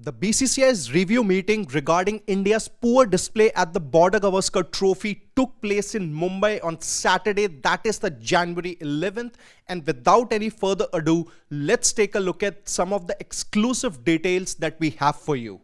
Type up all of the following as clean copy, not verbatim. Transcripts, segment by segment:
The BCCI's review meeting regarding India's poor display at the Border Gavaskar Trophy took place in Mumbai on Saturday, that is the January 11th. And without any further ado, let's take a look at some of the exclusive details that we have for you.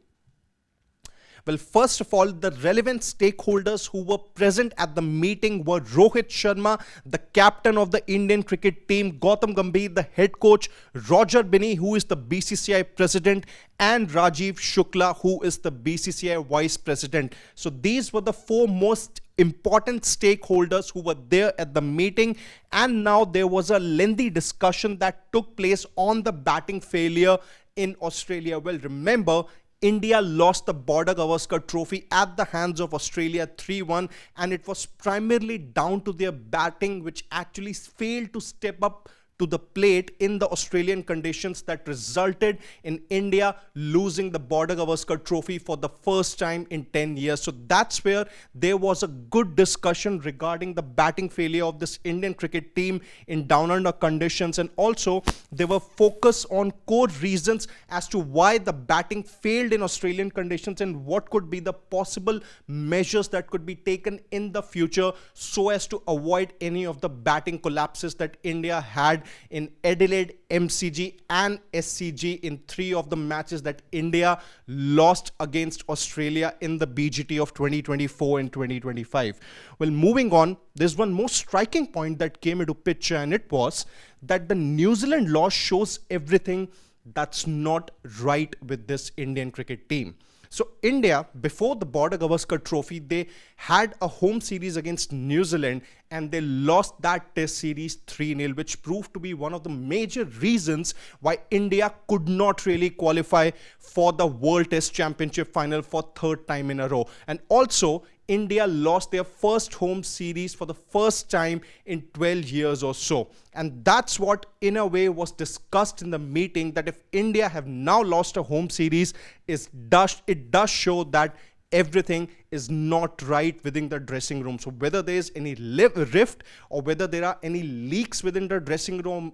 Well, first of all, the relevant stakeholders who were present at the meeting were Rohit Sharma, the captain of the Indian cricket team, Gautam Gambhir, the head coach, Roger Binny, who is the BCCI president, and Rajiv Shukla, who is the BCCI vice president. So these were the four most important stakeholders who were there at the meeting. And now there was a lengthy discussion that took place on the batting failure in Australia. Well, remember, India lost the Border Gavaskar Trophy at the hands of Australia 3-1, and it was primarily down to their batting, which actually failed to step up to the plate in the Australian conditions that resulted in India losing the Border Gavaskar Trophy for the first time in 10 years. So that's where there was a good discussion regarding the batting failure of this Indian cricket team in down under conditions, and also they were focused on core reasons as to why the batting failed in Australian conditions and what could be the possible measures that could be taken in the future so as to avoid any of the batting collapses that India had in Adelaide, MCG and SCG in 3 of the matches that India lost against Australia in the BGT of 2024 and 2025. Well, moving on, there's one more striking point that came into picture, and it was that the New Zealand loss shows everything that's not right with this Indian cricket team. So India, before the Border Gavaskar Trophy, they had a home series against New Zealand and they lost that test series 3-0, which proved to be one of the major reasons why India could not really qualify for the World Test Championship final for 3rd time in a row. And also, India lost their first home series for the first time in 12 years or so. And that's what in a way was discussed in the meeting, that if India have now lost a home series, it does show that everything is not right within the dressing room. So whether there is any rift or whether there are any leaks within the dressing room,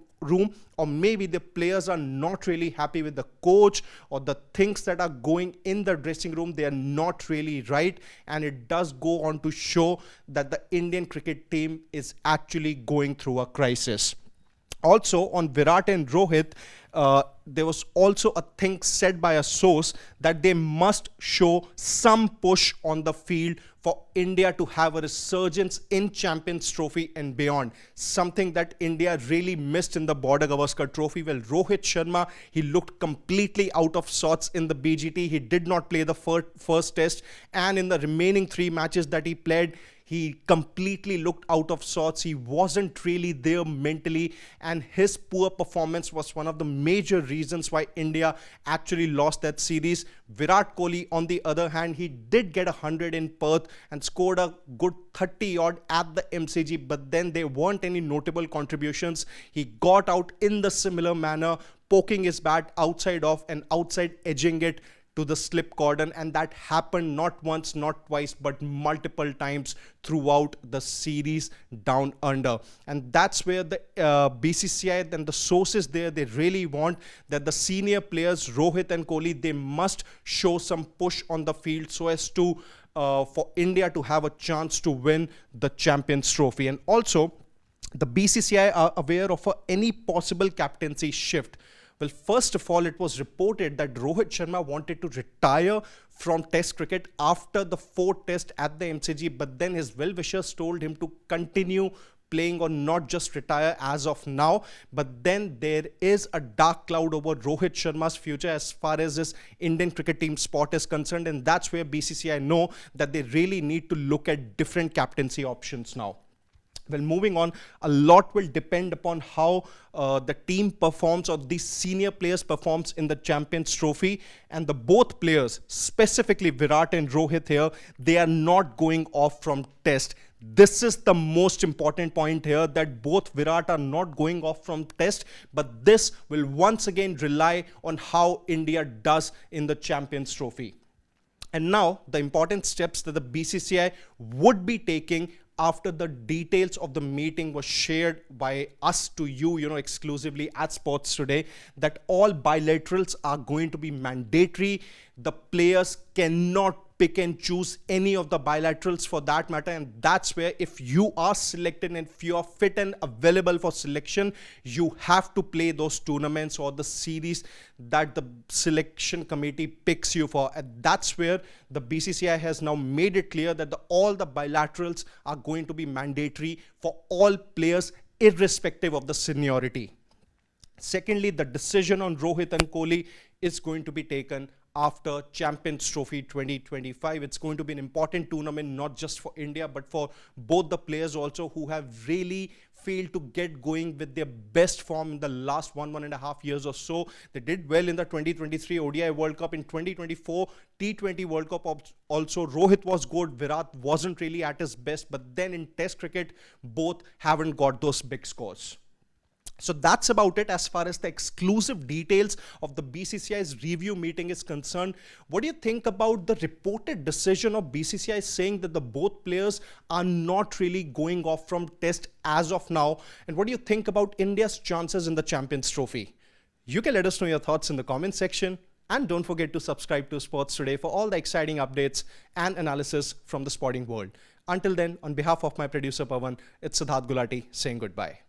or maybe the players are not really happy with the coach, or the things that are going in the dressing room, they are not really right. And it does go on to show that the Indian cricket team is actually going through a crisis. Also, on Virat and Rohit, there was also a thing said by a source that they must show some push on the field for India to have a resurgence in Champions Trophy and beyond. Something that India really missed in the Border Gavaskar Trophy. Well, Rohit Sharma, he looked completely out of sorts in the BGT. He did not play the first test, and in the remaining 3 matches that he played, he completely looked out of sorts. He wasn't really there mentally, and his poor performance was one of the major reasons why India actually lost that series. Virat Kohli, on the other hand, he did get 100 in Perth and scored a good 30 odd at the MCG, but then there weren't any notable contributions. He got out in the similar manner, poking his bat outside off and outside edging it to the slip cordon, and that happened not once, not twice, but multiple times throughout the series down under. And that's where the BCCI and the sources there, they really want that the senior players, Rohit and Kohli, they must show some push on the field so as to for India to have a chance to win the Champions Trophy. And also, the BCCI are aware of any possible captaincy shift. Well, first of all, it was reported that Rohit Sharma wanted to retire from Test cricket after the 4th test at the MCG, but then his well-wishers told him to continue playing or not just retire as of now. But then there is a dark cloud over Rohit Sharma's future as far as this Indian cricket team spot is concerned, and that's where BCCI know that they really need to look at different captaincy options now. Well, moving on, a lot will depend upon how the team performs, or the senior players performs in the Champions Trophy. And the both players, specifically Virat and Rohit here, they are not going off from test. This is the most important point here, that both Virat are not going off from test, but this will once again rely on how India does in the Champions Trophy. And now the important steps that the BCCI would be taking after the details of the meeting was shared by us to you, exclusively at Sports Today, that all bilaterals are going to be mandatory. The players cannot pick and choose any of the bilaterals for that matter, and that's where if you are selected and if you are fit and available for selection, you have to play those tournaments or the series that the selection committee picks you for. And that's where the BCCI has now made it clear that all the bilaterals are going to be mandatory for all players irrespective of the seniority. Secondly, the decision on Rohit and Kohli is going to be taken after Champions Trophy 2025. It's going to be an important tournament, not just for India, but for both the players also who have really failed to get going with their best form in the last 1.5 years or so. They did well in the 2023 ODI World Cup. In 2024 T20 World Cup also, Rohit was good, Virat wasn't really at his best, but then in Test cricket, both haven't got those big scores. So that's about it as far as the exclusive details of the BCCI's review meeting is concerned. What do you think about the reported decision of BCCI saying that the both players are not really going off from Test as of now? And what do you think about India's chances in the Champions Trophy? You can let us know your thoughts in the comment section. And don't forget to subscribe to Sports Today for all the exciting updates and analysis from the sporting world. Until then, on behalf of my producer Pawan, it's Siddharth Gulati saying goodbye.